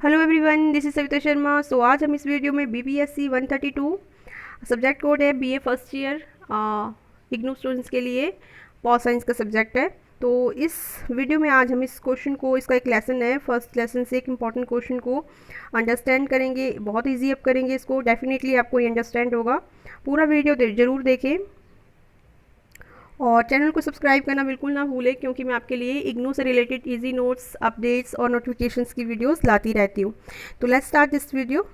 Hello everyone, this is Savita Sharma. So आज हम इस वीडियो में BPSC 132 सब्जेक्ट कोड है BA first year IGNOU students के लिए पॉल साइंस का सब्जेक्ट है। तो इस वीडियो में आज हम इस क्वेश्चन को, इसका एक लेसन है, फर्स्ट लेसन से एक इम्पॉर्टेंट क्वेश्चन को अंडरस्टैंड करेंगे। बहुत ईजी अब करेंगे इसको, डेफिनेटली आपको ये अंडरस्टैंड होगा। पूरा वीडियो ज़रूर देखें और चैनल को सब्सक्राइब करना बिल्कुल ना भूलें, क्योंकि मैं आपके लिए इग्नू से रिलेटेड इजी नोट्स, अपडेट्स और नोटिफिकेशंस की वीडियोस लाती रहती हूँ। तो लेट्स स्टार्ट दिस वीडियो।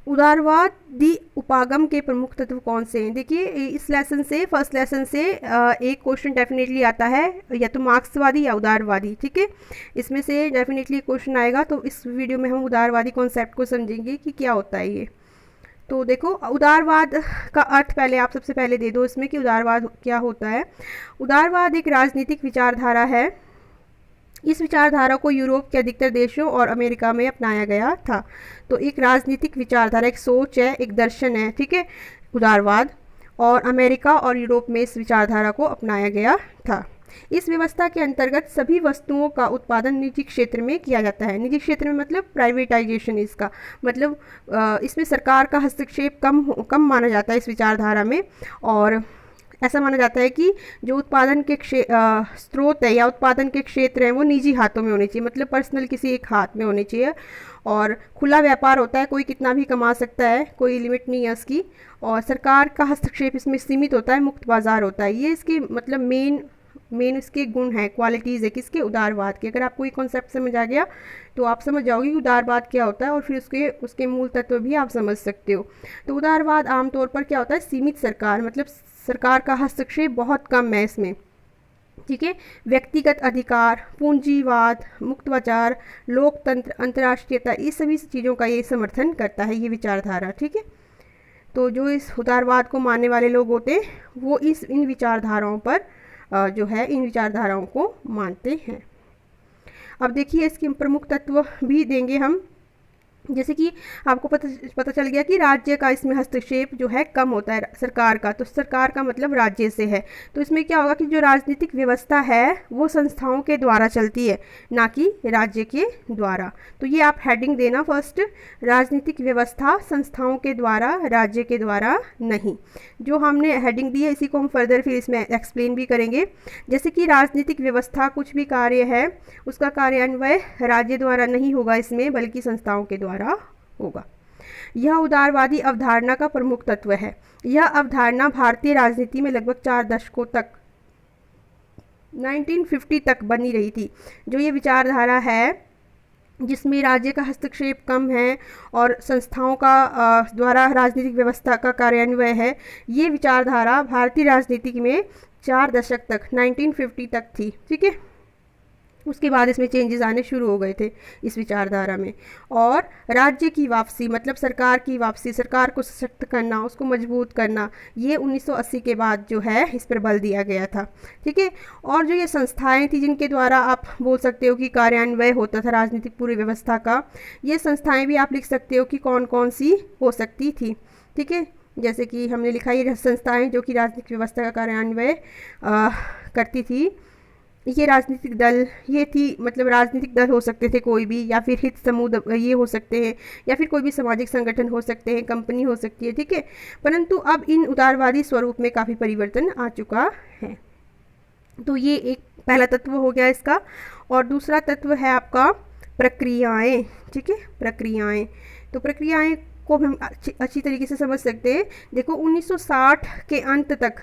उदारवादी उपागम के प्रमुख तत्व कौन से हैं? देखिए, इस लेसन से, फर्स्ट लेसन से एक क्वेश्चन डेफिनेटली आता है, या तो मार्क्सवादी या उदारवादी। ठीक है, इसमें से डेफिनेटली क्वेश्चन आएगा। तो इस वीडियो में हम उदारवादी कॉन्सेप्ट को समझेंगे कि क्या होता है ये। तो देखो, उदारवाद का अर्थ पहले आप सबसे पहले दे दो इसमें कि उदारवाद क्या होता है। उदारवाद एक राजनीतिक विचारधारा है। इस विचारधारा को यूरोप के अधिकतर देशों और अमेरिका में अपनाया गया था। तो एक राजनीतिक विचारधारा, एक सोच है, एक दर्शन है, ठीक है, उदारवाद। और अमेरिका और यूरोप में इस विचारधारा को अपनाया गया था। इस व्यवस्था के अंतर्गत सभी वस्तुओं का उत्पादन निजी क्षेत्र में किया जाता है। निजी क्षेत्र में मतलब प्राइवेटाइजेशन, इसका मतलब इसमें सरकार का हस्तक्षेप कम माना जाता है इस विचारधारा में। और ऐसा माना जाता है कि जो उत्पादन के स्रोत है या उत्पादन के क्षेत्र हैं वो निजी हाथों में होने चाहिए, मतलब पर्सनल किसी एक हाथ में होने चाहिए। और खुला व्यापार होता है, कोई कितना भी कमा सकता है, कोई लिमिट नहीं है उसकी। और सरकार का हस्तक्षेप इसमें सीमित होता है, मुक्त बाजार होता है। ये इसके मतलब मेन इसके गुण है, क्वालिटीज़ है किसके, उदारवाद के। अगर आपको ये कॉन्सेप्ट समझ आ गया तो आप समझ जाओगे कि उदारवाद क्या होता है, और फिर उसके मूल तत्व भी आप समझ सकते हो। तो उदारवाद आमतौर पर क्या होता है, सीमित सरकार, मतलब सरकार का हस्तक्षेप बहुत कम है इसमें। ठीक है, व्यक्तिगत अधिकार, पूंजीवाद, मुक्त बाजार, लोकतंत्र, अंतर्राष्ट्रीयता, इस सभी चीज़ों का ये समर्थन करता है ये विचारधारा। ठीक है, तो जो इस उदारवाद को मानने वाले लोग होते हैं वो इन विचारधाराओं पर जो है, इन विचारधाराओं को मानते हैं। अब देखिए, इसके प्रमुख तत्व भी देंगे हम। जैसे कि आपको पता चल गया कि राज्य का इसमें हस्तक्षेप जो है कम होता है सरकार का। तो सरकार का मतलब राज्य से है। तो इसमें क्या होगा कि जो राजनीतिक व्यवस्था है वो संस्थाओं के द्वारा चलती है, ना कि राज्य के द्वारा। तो ये आप हेडिंग देना फर्स्ट, राजनीतिक व्यवस्था संस्थाओं के द्वारा, राज्य के द्वारा नहीं। जो हमने हेडिंग दी है इसी को हम फर्दर फिर इसमें एक्सप्लेन भी करेंगे। जैसे कि राजनीतिक व्यवस्था, कुछ भी कार्य है उसका कार्यान्वयन राज्य द्वारा नहीं होगा इसमें, बल्कि संस्थाओं के द्वारा होगा। यह उदारवादी अवधारणा का प्रमुख तत्व है। यह अवधारणा भारतीय राजनीति में लगभग 4 दशकों तक, 1950 तक बनी रही थी। जो ये विचारधारा है जिसमें राज्य का हस्तक्षेप कम है और संस्थाओं का द्वारा राजनीतिक व्यवस्था का कार्यान्वयन है, ये विचारधारा भारतीय राजनीति में 4 दशक तक, 1950 तक थी। ठीक है, उसके बाद इसमें चेंजेस आने शुरू हो गए थे इस विचारधारा में। और राज्य की वापसी मतलब सरकार की वापसी, सरकार को सशक्त करना, उसको मजबूत करना, ये 1980 के बाद जो है इस पर बल दिया गया था। ठीक है, और जो ये संस्थाएं थी जिनके द्वारा आप बोल सकते हो कि कार्यान्वयन होता था राजनीतिक पूरी व्यवस्था का, ये संस्थाएं भी आप लिख सकते हो कि कौन कौन सी हो सकती थी। ठीक है, जैसे कि हमने लिखा ये संस्थाएं जो कि राजनीतिक व्यवस्था का कार्यान्वयन करती थी। ये राजनीतिक दल ये थी, मतलब राजनीतिक दल हो सकते थे कोई भी, या फिर हित समूह ये हो सकते हैं, या फिर कोई भी सामाजिक संगठन हो सकते हैं, कंपनी हो सकती है। ठीक है, परंतु अब इन उदारवादी स्वरूप में काफ़ी परिवर्तन आ चुका है। तो ये एक पहला तत्व हो गया इसका। और दूसरा तत्व है आपका प्रक्रियाएं। ठीक है, प्रक्रियाएं, तो प्रक्रियाएं को हम अच्छी तरीके से समझ सकते हैं। देखो, 1960 के अंत तक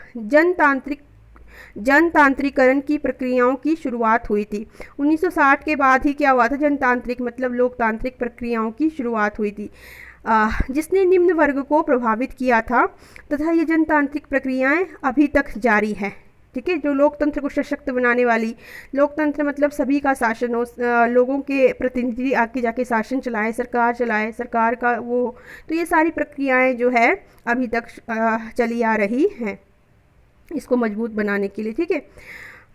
जनतांत्रिकरण की प्रक्रियाओं की शुरुआत हुई थी। 1960 के बाद ही क्या हुआ था, जनतांत्रिक मतलब लोकतांत्रिक प्रक्रियाओं की शुरुआत हुई थी, जिसने निम्न वर्ग को प्रभावित किया था, तथा ये जनतांत्रिक प्रक्रियाएं अभी तक जारी है। ठीक है, जो लोकतंत्र को सशक्त बनाने वाली, लोकतंत्र मतलब सभी का शासन हो, लोगों के प्रतिनिधि आके जाके शासन चलाए, सरकार का वो, तो ये सारी प्रक्रियाएं जो है अभी तक चली आ रही हैं इसको मजबूत बनाने के लिए। ठीक है,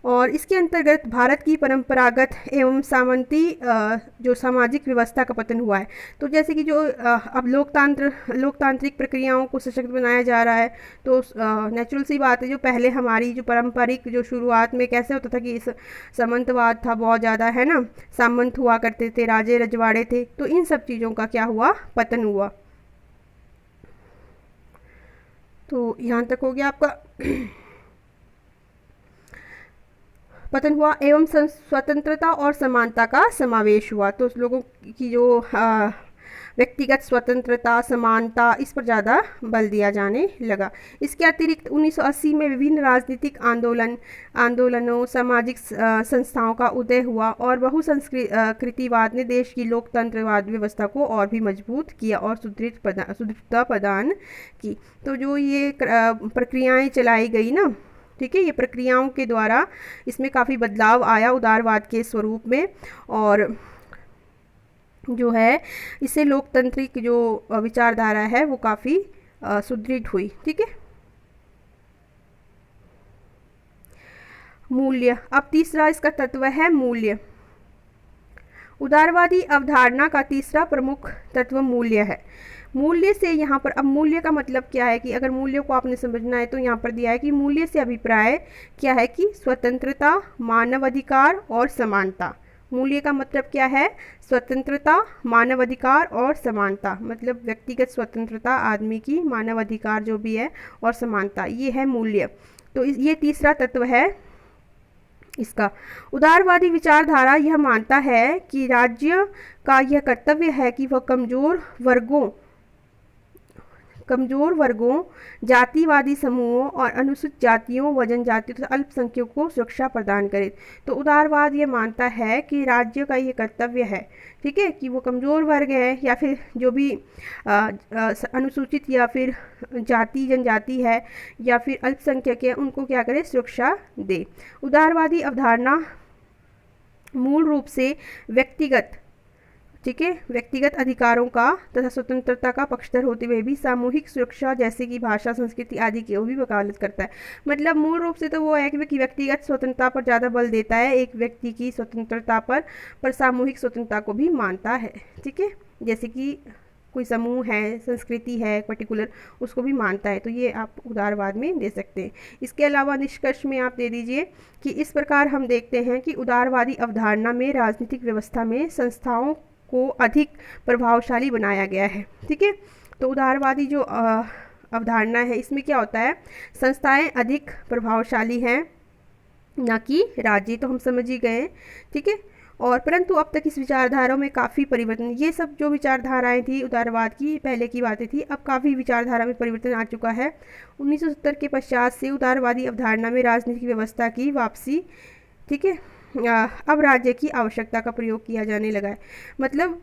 और इसके अंतर्गत भारत की परंपरागत एवं सामंती जो सामाजिक व्यवस्था का पतन हुआ है। तो जैसे कि जो अब लोकतांत्रिक प्रक्रियाओं को सशक्त बनाया जा रहा है, तो नेचुरल सी बात है, जो पहले हमारी जो पारंपरिक जो शुरुआत में कैसे होता था कि इस सामंतवाद था बहुत ज़्यादा, है ना, सामंत हुआ करते थे, राजे रजवाड़े थे, तो इन सब चीज़ों का क्या हुआ, पतन हुआ। तो यहाँ तक हो गया आपका पतन हुआ एवं स्वतंत्रता और समानता का समावेश हुआ। तो उस लोगों की जो व्यक्तिगत स्वतंत्रता, समानता, इस पर ज़्यादा बल दिया जाने लगा। इसके अतिरिक्त 1980 में विभिन्न राजनीतिक आंदोलनों, सामाजिक संस्थाओं का उदय हुआ और बहुसंस्कृतिवाद ने देश की लोकतंत्रवाद व्यवस्था को और भी मजबूत किया और सुदृढ़ता प्रदान की। तो जो ये प्रक्रियाएं चलाई गई ना, ठीक है, ये प्रक्रियाओं के द्वारा इसमें काफ़ी बदलाव आया उदारवाद के स्वरूप में, और जो है इससे लोकतांत्रिक जो विचारधारा है वो काफ़ी सुदृढ़ हुई। ठीक है, मूल्य। अब तीसरा इसका तत्व है मूल्य। उदारवादी अवधारणा का तीसरा प्रमुख तत्व मूल्य है। मूल्य से यहाँ पर, अब मूल्य का मतलब क्या है कि अगर मूल्य को आपने समझना है तो यहाँ पर दिया है कि मूल्य से अभिप्राय क्या है कि स्वतंत्रता, मानवाधिकार और समानता। मूल्य का मतलब क्या है, स्वतंत्रता, मानवाधिकार और समानता, मतलब व्यक्तिगत स्वतंत्रता आदमी की, मानवाधिकार जो भी है, और समानता, ये है मूल्य। तो ये तीसरा तत्व है इसका। उदारवादी विचारधारा यह मानता है कि राज्य का यह कर्तव्य है कि वह कमजोर वर्गों, जातिवादी समूहों और अनुसूचित जातियों व जनजातियों तथा अल्पसंख्यकों को सुरक्षा प्रदान करे। तो उदारवाद ये मानता है कि राज्य का ये कर्तव्य है, ठीक है, कि वो कमज़ोर वर्ग है या फिर जो भी अनुसूचित या फिर जनजाति है या फिर अल्पसंख्यक है, उनको क्या करे, सुरक्षा दे। उदारवादी अवधारणा मूल रूप से व्यक्तिगत अधिकारों का तथा स्वतंत्रता का पक्षधर होते हुए भी सामूहिक सुरक्षा जैसे कि भाषा, संस्कृति आदि की भी वकालत करता है। मतलब मूल रूप से तो वो है कि व्यक्तिगत स्वतंत्रता पर ज़्यादा बल देता है, एक व्यक्ति की स्वतंत्रता पर सामूहिक स्वतंत्रता को भी मानता है। ठीक है, जैसे कि कोई समूह है, संस्कृति है पर्टिकुलर, उसको भी मानता है। तो ये आप उदारवाद में दे सकते हैं। इसके अलावा निष्कर्ष में आप दे दीजिए कि इस प्रकार हम देखते हैं कि उदारवादी अवधारणा में राजनीतिक व्यवस्था में संस्थाओं को अधिक प्रभावशाली बनाया गया है। ठीक है, तो उदारवादी जो अवधारणा है इसमें क्या होता है, संस्थाएं अधिक प्रभावशाली हैं, ना कि राज्य, तो हम समझ ही गए। ठीक है, और परंतु अब तक इस विचारधाराओं में काफ़ी परिवर्तन, ये सब जो विचारधाराएं थी उदारवाद की, पहले की बातें थी, अब काफ़ी विचारधारा में परिवर्तन आ चुका है। 1970 के पश्चात से उदारवादी अवधारणा में राजनीतिक व्यवस्था की वापसी, ठीक है, अब राज्य की आवश्यकता का प्रयोग किया जाने लगा है। मतलब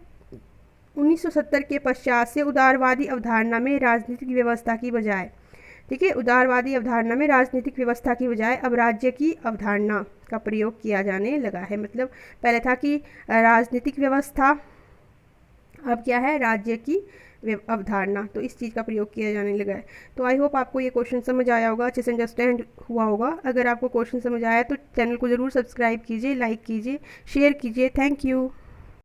1970 के पश्चात से उदारवादी अवधारणा में राजनीतिक व्यवस्था की बजाय, ठीक है, उदारवादी अवधारणा में राजनीतिक व्यवस्था की बजाय अब राज्य की अवधारणा का प्रयोग किया जाने लगा है। मतलब पहले था कि राजनीतिक व्यवस्था, अब क्या है, राज्य की अवधारणा, तो इस चीज़ का प्रयोग किया जाने लगा है। तो आई होप आपको ये क्वेश्चन समझ आया होगा, अच्छे से अंडरस्टैंड हुआ होगा। अगर आपको क्वेश्चन समझ आया तो चैनल को ज़रूर सब्सक्राइब कीजिए, लाइक कीजिए, शेयर कीजिए। Thank you.